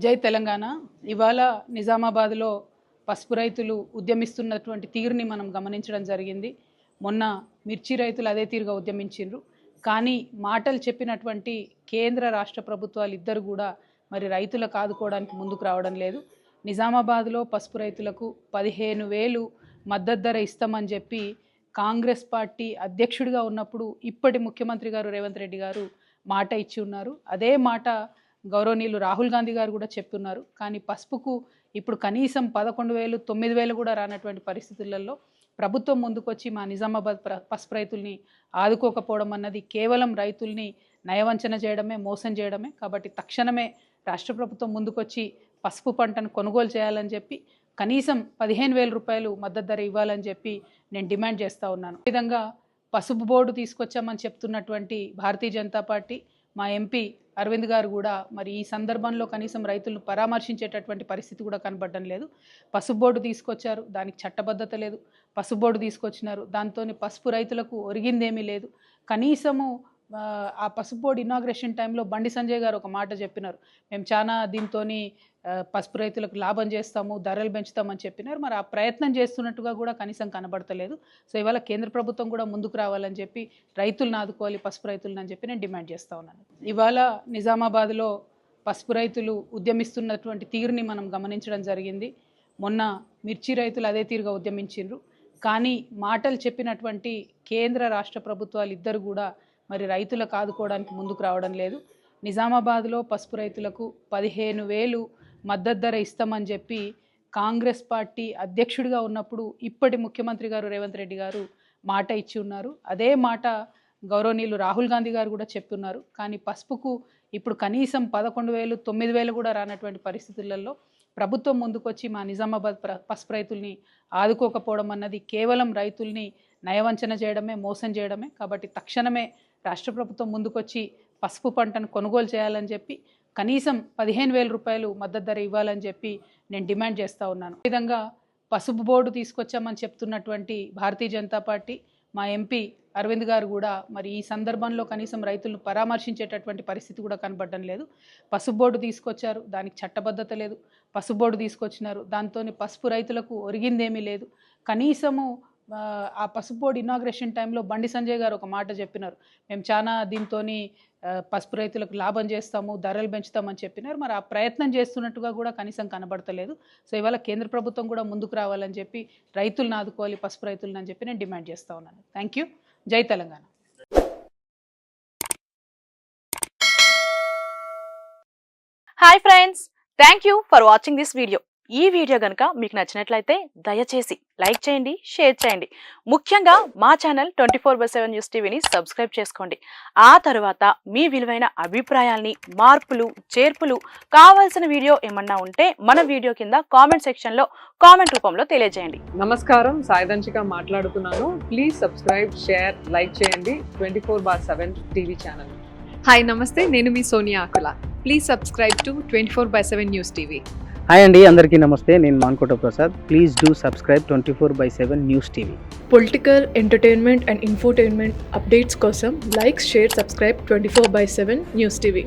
జై తెలంగాణ. ఇవాళ నిజామాబాద్లో పసుపు రైతులు ఉద్యమిస్తున్నటువంటి తీరుని మనం గమనించడం జరిగింది. మొన్న మిర్చి రైతులు అదే తీరుగా ఉద్యమించిండ్రు. కానీ మాటలు చెప్పినటువంటి కేంద్ర రాష్ట్ర ప్రభుత్వాలు ఇద్దరు కూడా మరి రైతులకు ఆదుకోవడానికి ముందుకు రావడం లేదు. నిజామాబాద్లో పసుపు రైతులకు 15,000 మద్దతు ధర ఇస్తామని చెప్పి కాంగ్రెస్ పార్టీ అధ్యక్షుడిగా ఉన్నప్పుడు ఇప్పటి ముఖ్యమంత్రి గారు రేవంత్ రెడ్డి గారు మాట ఇచ్చి ఉన్నారు. అదే మాట గౌరవనీయులు రాహుల్ గాంధీ గారు కూడా చెప్తున్నారు. కానీ పసుపుకు ఇప్పుడు కనీసం 11,000, 9,000 కూడా రానటువంటి పరిస్థితులలో ప్రభుత్వం ముందుకొచ్చి మా నిజామాబాద్ పసుపు రైతుల్ని ఆదుకోకపోవడం అన్నది కేవలం రైతుల్ని నయవంచన చేయడమే, మోసం చేయడమే. కాబట్టి తక్షణమే రాష్ట్ర ప్రభుత్వం ముందుకొచ్చి పసుపు పంటను కొనుగోలు చేయాలని చెప్పి కనీసం 15,000 రూపాయలు మద్దతు ధర ఇవ్వాలని చెప్పి నేను డిమాండ్ చేస్తూ ఉన్నాను. ఈ విధంగా పసుపు బోర్డు తీసుకొచ్చామని చెప్తున్నటువంటి భారతీయ జనతా పార్టీ మా ఎంపీ అరవింద్ గారు కూడా మరి ఈ సందర్భంలో కనీసం రైతులను పరామర్శించేటటువంటి పరిస్థితి కూడా కనబడడం లేదు. పసుపు బోర్డు తీసుకొచ్చారు, దానికి చట్టబద్ధత లేదు. పసుపు బోర్డు తీసుకొచ్చినారు, దాంతో పసుపు రైతులకు ఒరిగిందేమీ లేదు. కనీసము ఆ పసుపు బోర్డు ఇనాగ్రేషన్ టైంలో బండి సంజయ్ గారు ఒక మాట చెప్పినారు, మేము చాలా దీంతో పసుపు రైతులకు లాభం చేస్తాము, ధరలు పెంచుతామని చెప్పినారు. మరి ఆ ప్రయత్నం చేస్తున్నట్టుగా కూడా కనీసం కనబడతలేదు. సో ఇవాళ కేంద్ర ప్రభుత్వం కూడా ముందుకు రావాలని చెప్పి రైతులను ఆదుకోవాలి, పసుపు రైతులను అని చెప్పి నేను డిమాండ్ చేస్తూ ఉన్నాను. ఇవాళ నిజామాబాద్లో పసుపు రైతులు ఉద్యమిస్తున్నటువంటి తీరుని మనం గమనించడం జరిగింది. మొన్న మిర్చి రైతులు అదే తీరుగా ఉద్యమించిండ్రు. కానీ మాటలు చెప్పినటువంటి కేంద్ర రాష్ట్ర ప్రభుత్వాలు ఇద్దరు కూడా మరి రైతులకు ఆదుకోవడానికి ముందుకు రావడం లేదు. నిజామాబాద్లో పసుపు రైతులకు 15,000 మద్దతు ధర ఇస్తామని చెప్పి కాంగ్రెస్ పార్టీ అధ్యక్షుడిగా ఉన్నప్పుడు ఇప్పటి ముఖ్యమంత్రి గారు రేవంత్ రెడ్డి గారు మాట ఇచ్చి ఉన్నారు. అదే మాట గౌరవనీయులు రాహుల్ గాంధీ గారు కూడా చెప్తున్నారు. కానీ పసుపుకు ఇప్పుడు కనీసం 11,000, 9,000 కూడా రానటువంటి పరిస్థితులలో ప్రభుత్వం ముందుకొచ్చి మా నిజామాబాద్ పసుపు రైతుల్ని ఆదుకోకపోవడం అన్నది కేవలం రైతుల్ని నయవంచన చేయడమే, మోసం చేయడమే. కాబట్టి తక్షణమే రాష్ట్ర ప్రభుత్వం ముందుకొచ్చి పసుపు పంటను కొనుగోలు చేయాలని చెప్పి కనీసం 15,000 రూపాయలు మద్దతు ధర ఇవ్వాలని చెప్పి నేను డిమాండ్ చేస్తూ ఉన్నాను. ఈ విధంగా పసుపు బోర్డు తీసుకొచ్చామని చెప్తున్నటువంటి భారతీయ జనతా పార్టీ మా ఎంపీ అరవింద్ గారు కూడా మరి ఈ సందర్భంలో కనీసం రైతులను పరామర్శించేటటువంటి పరిస్థితి కూడా కనబడడం లేదు. పసుపు బోర్డు తీసుకొచ్చారు, దానికి చట్టబద్ధత లేదు. పసుపు బోర్డు తీసుకొచ్చినారు, దాంతో పసుపు రైతులకు ఒరిగిందేమీ లేదు. కనీసము ఆ పసుపు బోర్డు ఇనాగ్రేషన్ టైంలో బండి సంజయ్ గారు ఒక మాట చెప్పినారు, మేము చాలా దీంతో పసుపు రైతులకు లాభం చేస్తాము, ధరలు పెంచుతామని చెప్పినారు. మరి ఆ ప్రయత్నం చేస్తున్నట్టుగా కూడా కనీసం కనబడతలేదు. సో ఇవాళ కేంద్ర ప్రభుత్వం కూడా ముందుకు రావాలని చెప్పి రైతులను ఆదుకోవాలి, పసుపు రైతులను అని చెప్పి నేను డిమాండ్ చేస్తూ ఉన్నాను. Thank you. జై Telangana. Hi friends, thank you for watching this video. ఈ వీడియో కనుక మీకు నచ్చినట్లయితే దయచేసి లైక్ చేయండి, షేర్ చేయండి. ముఖ్యంగా మా ఛానల్ 24/7 న్యూస్ టీవీని సబ్స్క్రైబ్ చేసుకోండి. ఆ తర్వాత మీ విలువైన అభిప్రాయాల్ని, మార్పులు, చేర్పులు, కావాల్సిన వీడియో ఏమన్నా ఉంటే మన వీడియో కింద కామెంట్ సెక్షన్లో కామెంట్ రూపంలో తెలియజేయండి. నమస్కారం, సాయిదంచిక మాట్లాడుతున్నాను. ప్లీజ్ సబ్స్క్రైబ్, షేర్, లైక్ చేయండి 24/7 టీవీ ఛానల్. హాయ్ నమస్తే, నేను మీ Sonia Akula. Please subscribe to 24/7 news TV. Hi అండి, అందరికీ నమస్తే. నేను Mankota Prasad. Please do subscribe 24/7 news TV. Political, entertainment and infotainment updates కోసం like, share, subscribe 24/7 news TV.